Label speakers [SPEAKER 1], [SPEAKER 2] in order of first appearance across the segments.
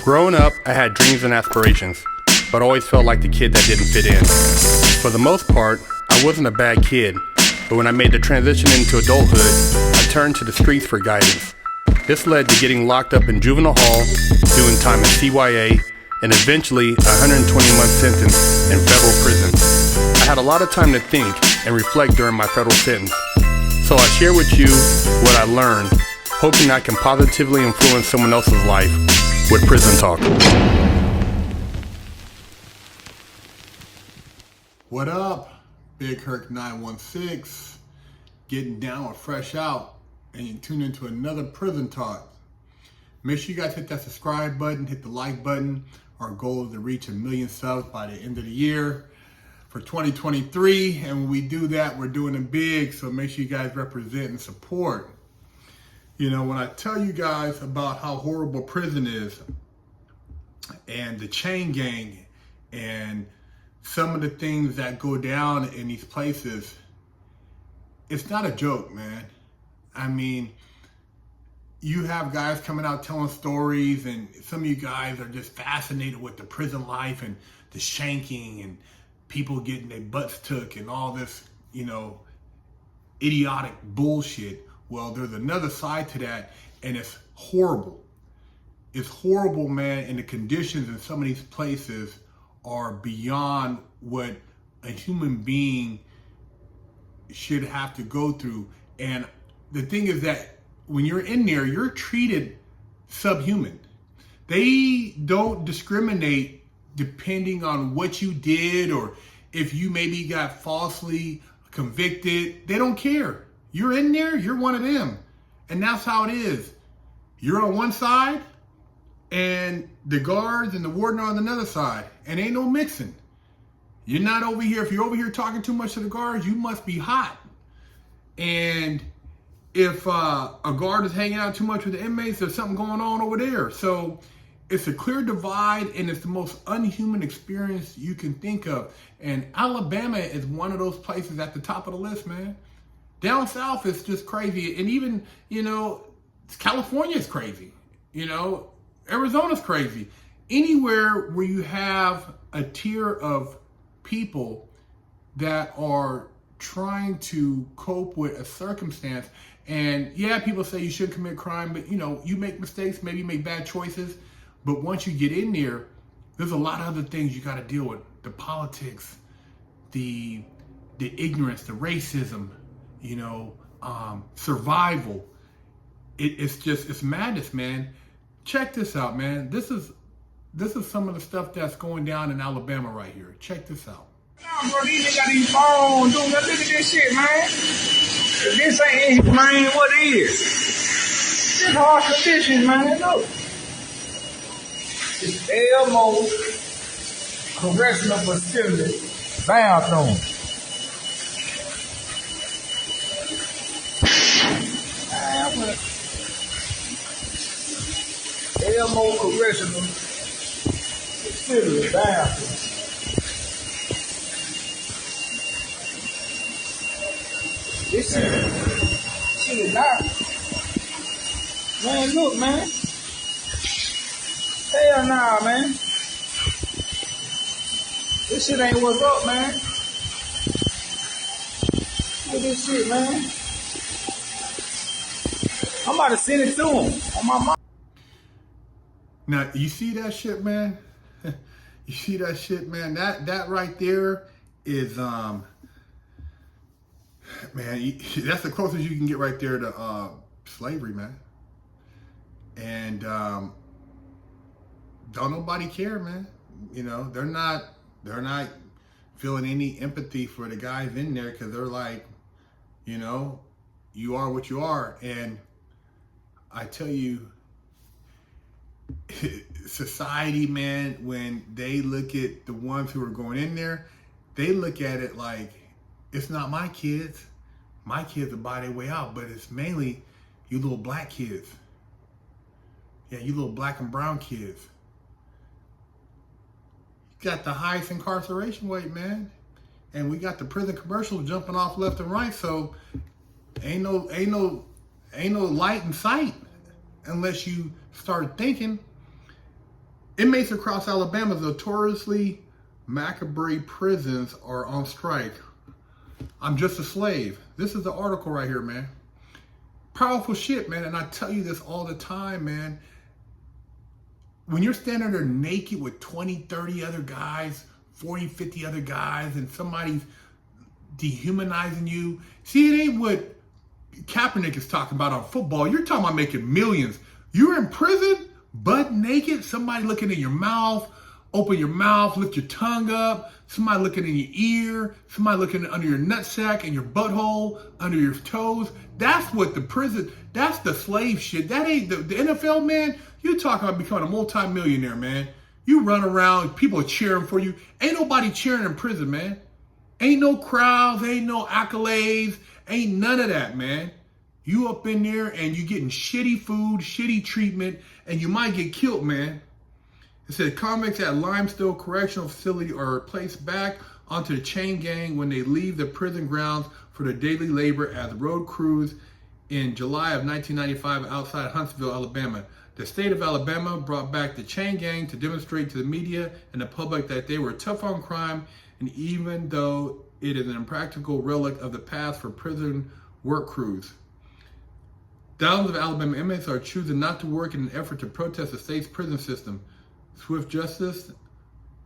[SPEAKER 1] Growing up, I had dreams and aspirations, but always felt like the kid that didn't fit in. For the most part, I wasn't a bad kid, but when I made the transition into adulthood, I turned to the streets for guidance. This led to getting locked up in juvenile hall, doing time in CYA, and eventually a 120-month sentence in federal prison. I had a lot of time to think and reflect during my federal sentence, so I share with you what I learned, hoping I can positively influence someone else's life with Prison Talk.
[SPEAKER 2] What up? Big Herc 916, getting down with Fresh Out, and you tune into another Prison Talk. Make sure you guys hit that subscribe button, hit the like button. Our goal is to reach 1 million subs by the end of the year for 2023, and when we do that, we're doing it big, so make sure you guys represent and support. You know, when I tell you guys about how horrible prison is and the chain gang and some of the things that go down in these places, it's not a joke, man. I mean, you have guys coming out telling stories, and some of you guys are just fascinated with the prison life and the shanking and people getting their butts took and all this, you know, idiotic bullshit. Well, there's another side to that, and it's horrible. It's horrible, man, and the conditions in some of these places are beyond what a human being should have to go through. And the thing is that when you're in there, you're treated subhuman. They don't discriminate depending on what you did or if you maybe got falsely convicted. They don't care. You're in there, you're one of them. And that's how it is. You're on one side, and the guards and the warden are on another side. And ain't no mixing. You're not over here. If you're over here talking too much to the guards, you must be hot. And if a guard is hanging out too much with the inmates, there's something going on over there. So it's a clear divide, and it's the most unhuman experience you can think of. And Alabama is one of those places at the top of the list, man. Down south, it's just crazy. And even, you know, California is crazy. You know, Arizona's crazy. Anywhere where you have a tier of people that are trying to cope with a circumstance. And yeah, people say you shouldn't commit crime, but you know, you make mistakes, maybe you make bad choices. But once you get in there, there's a lot of other things you got to deal with. The politics, the ignorance, the racism, you know, survival. It's madness, man. Check this out, man. This is some of the stuff that's going down in Alabama right here. Check this out.
[SPEAKER 3] Nah, bro, these niggas got these phones, dude. Look at this shit, man. If this ain't inhumane, what is? This hard conditions, man. Look. It's Elmo Correctional Facility bathroom. Elmo Correctional Facility bathroom. This shit is not. Man, look, man. Hell nah, man. This shit ain't what's up, man. Look at this shit, man. I'm about to send it to him on my mom.
[SPEAKER 2] Now, you see that shit, man? You see that shit, man? That right there is, man, that's the closest you can get right there to slavery, man. And don't nobody care, man. You know, they're not feeling any empathy for the guys in there, because they're like, you know, you are what you are. And I tell you, society, man, when they look at the ones who are going in there, they look at it like, it's not my kids. My kids will buy their way out, but it's mainly you little black kids. Yeah, you little black and brown kids. You got the highest incarceration rate, man. And we got the prison commercials jumping off left and right, so ain't no light in sight unless you start thinking. Inmates across Alabama's notoriously macabre prisons are on strike. I'm just a slave. This is the article right here, man. Powerful shit, man. And I tell you this all the time, man. When you're standing there naked with 20, 30 other guys, 40, 50 other guys, and somebody's dehumanizing you. See, it ain't what Kaepernick is talking about on football. You're talking about making millions. You're in prison, butt naked, somebody looking in your mouth, open your mouth, lift your tongue up, somebody looking in your ear, somebody looking under your nutsack and your butthole, under your toes. That's what the prison, that's the slave shit. That ain't the NFL, man. You talking about becoming a multi-millionaire, man. You run around, people are cheering for you. Ain't nobody cheering in prison, man. Ain't no crowds, ain't no accolades, ain't none of that, man. You up in there and you getting shitty food, shitty treatment, and you might get killed, man. It said convicts at Limestone Correctional Facility are placed back onto the chain gang when they leave the prison grounds for their daily labor as road crews in July of 1995 outside Huntsville, Alabama. The state of Alabama brought back the chain gang to demonstrate to the media and the public that they were tough on crime, and even though it is an impractical relic of the past for prison work crews. Thousands of Alabama inmates are choosing not to work in an effort to protest the state's prison system. Swift Justice,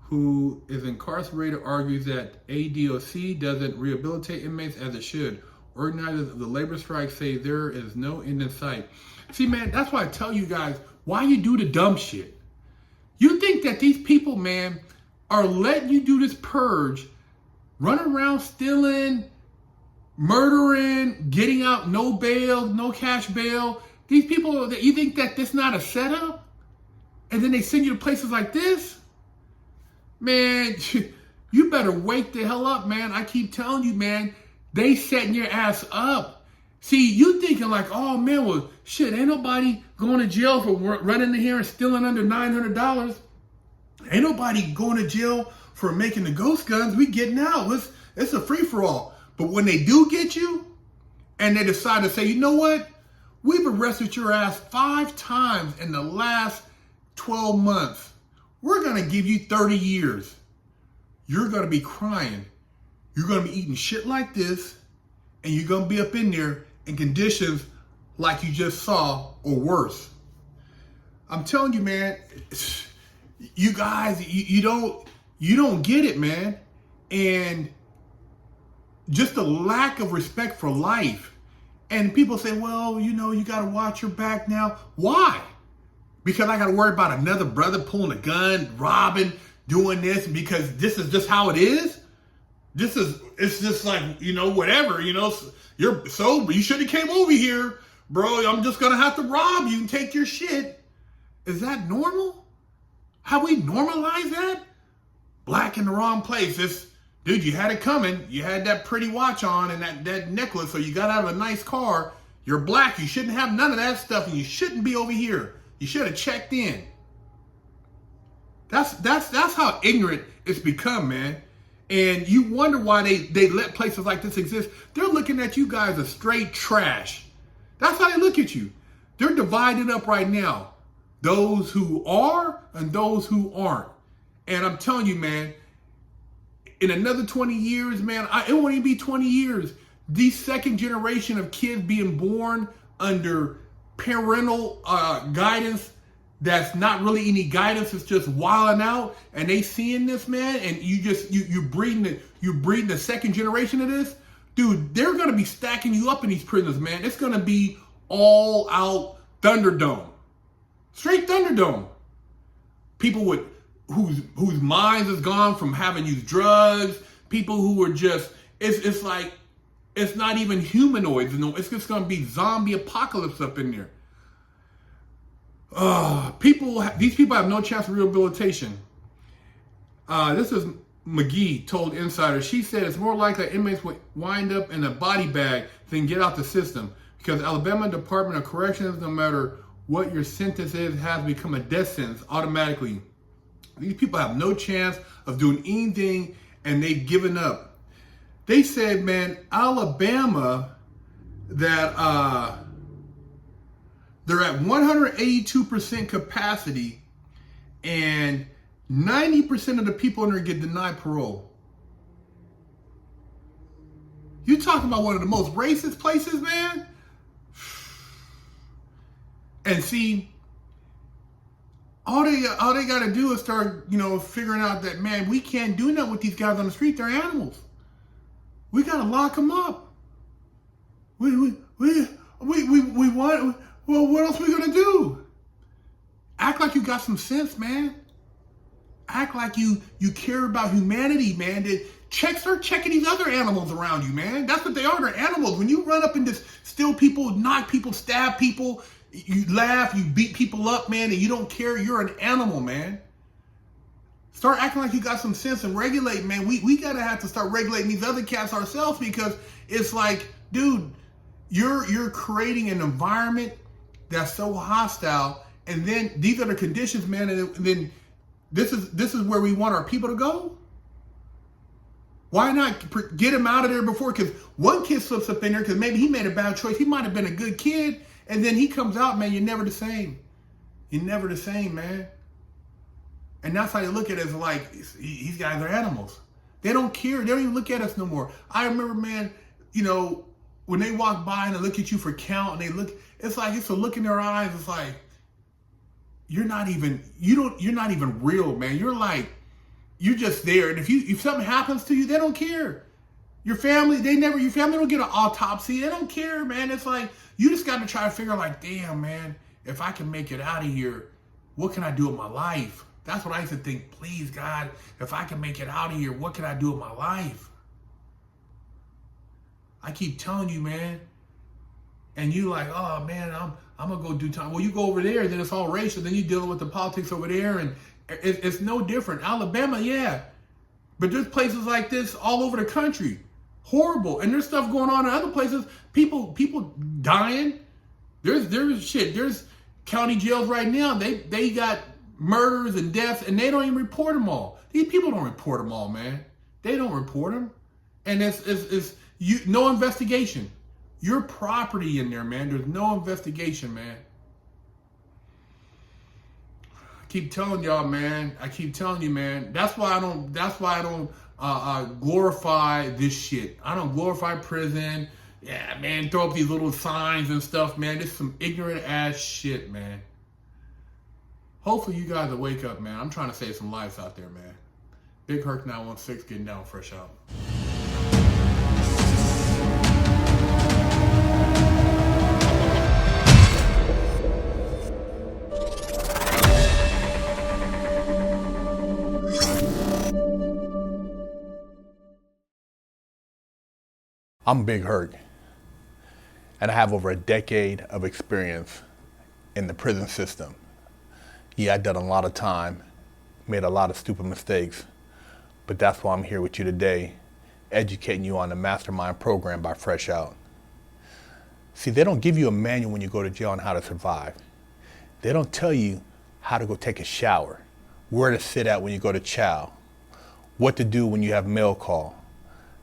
[SPEAKER 2] who is incarcerated, argues that ADOC doesn't rehabilitate inmates as it should. Organizers of the labor strike say there is no end in sight. See, man, that's why I tell you guys, why you do the dumb shit. You think that these people, man, are letting you do this purge, running around stealing, murdering, getting out no bail, no cash bail. These people, you think that this not a setup? And then they send you to places like this? Man, you better wake the hell up, man. I keep telling you, man, they setting your ass up. See, you thinking like, oh man, well, shit, ain't nobody going to jail for running in here and stealing under $900. Ain't nobody going to jail for making the ghost guns. We getting out. It's a free-for-all. But when they do get you, and they decide to say, you know what? We've arrested your ass 5 times in the last 12 months. We're going to give you 30 years. You're going to be crying. You're going to be eating shit like this, and you're going to be up in there in conditions like you just saw or worse. I'm telling you, man, you guys, you don't get it, man. And just the lack of respect for life. And people say, well, you know, you got to watch your back now. Why? Because I got to worry about another brother pulling a gun, robbing, doing this, because this is just how it is. It's just like, you know, whatever, you know, you're sober. You should have came over here, bro. I'm just going to have to rob you and take your shit. Is that normal? Have we normalized that? Black in the wrong place. Dude, you had it coming. You had that pretty watch on and that necklace, so you got out of a nice car. You're black. You shouldn't have none of that stuff, and you shouldn't be over here. You should have checked in. That's how ignorant it's become, man. And you wonder why they let places like this exist. They're looking at you guys as straight trash. That's how they look at you. They're divided up right now. Those who are and those who aren't. And I'm telling you, man, in another 20 years, man, it won't even be 20 years. The second generation of kids being born under parental guidance that's not really any guidance, it's just wilding out, and they seeing this, man, and you breeding the second generation of this, dude. They're gonna be stacking you up in these prisons, man. It's gonna be all out Thunderdome, straight Thunderdome. People whose minds is gone from having used drugs, people who are just it's like it's not even humanoids, you know. It's just gonna be zombie apocalypse up in there. These people have no chance of rehabilitation. This is McGee told Insider. She said it's more likely inmates would wind up in a body bag than get out the system, because Alabama Department of Corrections, no matter what your sentence is, has become a death sentence automatically. These people have no chance of doing anything, and they've given up. They said, man, Alabama, that they're at 182% capacity, and 90% of the people in there get denied parole. You talking about one of the most racist places, man? And see, all they got to do is start, figuring out that, man, we can't do nothing with these guys on the street. They're animals. We got to lock them up. We want. Well, what else are we gonna do? Act like you got some sense, man. Act like you care about humanity, man. Start checking these other animals around you, man. That's what they are. They're animals. When you run up and just steal people, knock people, stab people, you laugh, you beat people up, man, and you don't care, you're an animal, man. Start acting like you got some sense and regulate, man. We gotta have to start regulating these other cats ourselves, because it's like, dude, you're creating an environment that's so hostile, and then these are the conditions, man, and then this is where we want our people to go. Why not get him out of there before? Because one kid slips up in there because maybe he made a bad choice. He might have been a good kid, and then he comes out, man, you're never the same. You're never the same, man. And that's how you look at it, as like, these guys are animals. They don't care. They don't even look at us no more. I remember, man, when they walk by and they look at you for count, and they look, it's like, it's a look in their eyes. It's like, you're not even real, man. You're just there. And if something happens to you, they don't care. Your family don't get an autopsy. They don't care, man. It's like, you just got to try to figure, like, damn, man, if I can make it out of here, what can I do with my life? That's what I used to think. Please, God, if I can make it out of here, what can I do with my life? I keep telling you, man. And you like, oh, man, I'm going to go do time. Well, you go over there, then it's all racial. Then you're dealing with the politics over there, and it's no different. Alabama, yeah. But there's places like this all over the country. Horrible. And there's stuff going on in other places. People dying. There's county jails right now. They got murders and deaths, and they don't even report them all. These people don't report them all, man. They don't report them. And it's no investigation. Your property in there, man. There's no investigation, man. I keep telling y'all, man. I keep telling you, man. That's why I don't glorify this shit. I don't glorify prison. Yeah, man, throw up these little signs and stuff, man. This is some ignorant ass shit, man. Hopefully you guys will wake up, man. I'm trying to save some lives out there, man. Big Herc 916 getting down fresh out. I'm Big Herc, and I have over a decade of experience in the prison system. Yeah, I've done a lot of time, made a lot of stupid mistakes, but that's why I'm here with you today, educating you on the Mastermind program by Fresh Out. See, they don't give you a manual when you go to jail on how to survive. They don't tell you how to go take a shower, where to sit at when you go to chow, what to do when you have mail call,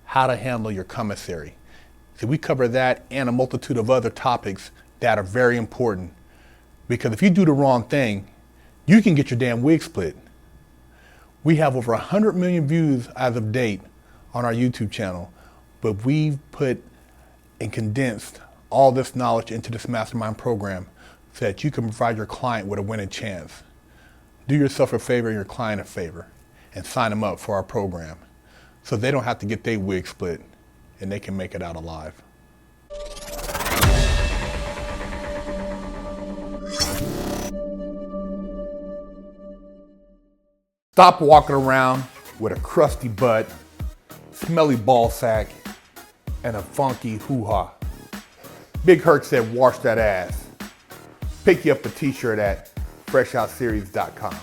[SPEAKER 2] how to handle your commissary. See, we cover that and a multitude of other topics that are very important, because if you do the wrong thing, you can get your damn wig split. We have over 100 million views as of date on our YouTube channel, but we've put and condensed all this knowledge into this Mastermind program so that you can provide your client with a winning chance. Do yourself a favor and your client a favor and sign them up for our program so they don't have to get their wig split and they can make it out alive. Stop walking around with a crusty butt, smelly ball sack, and a funky hoo-ha. Big Herc said, wash that ass. Pick you up a t-shirt at freshoutseries.com.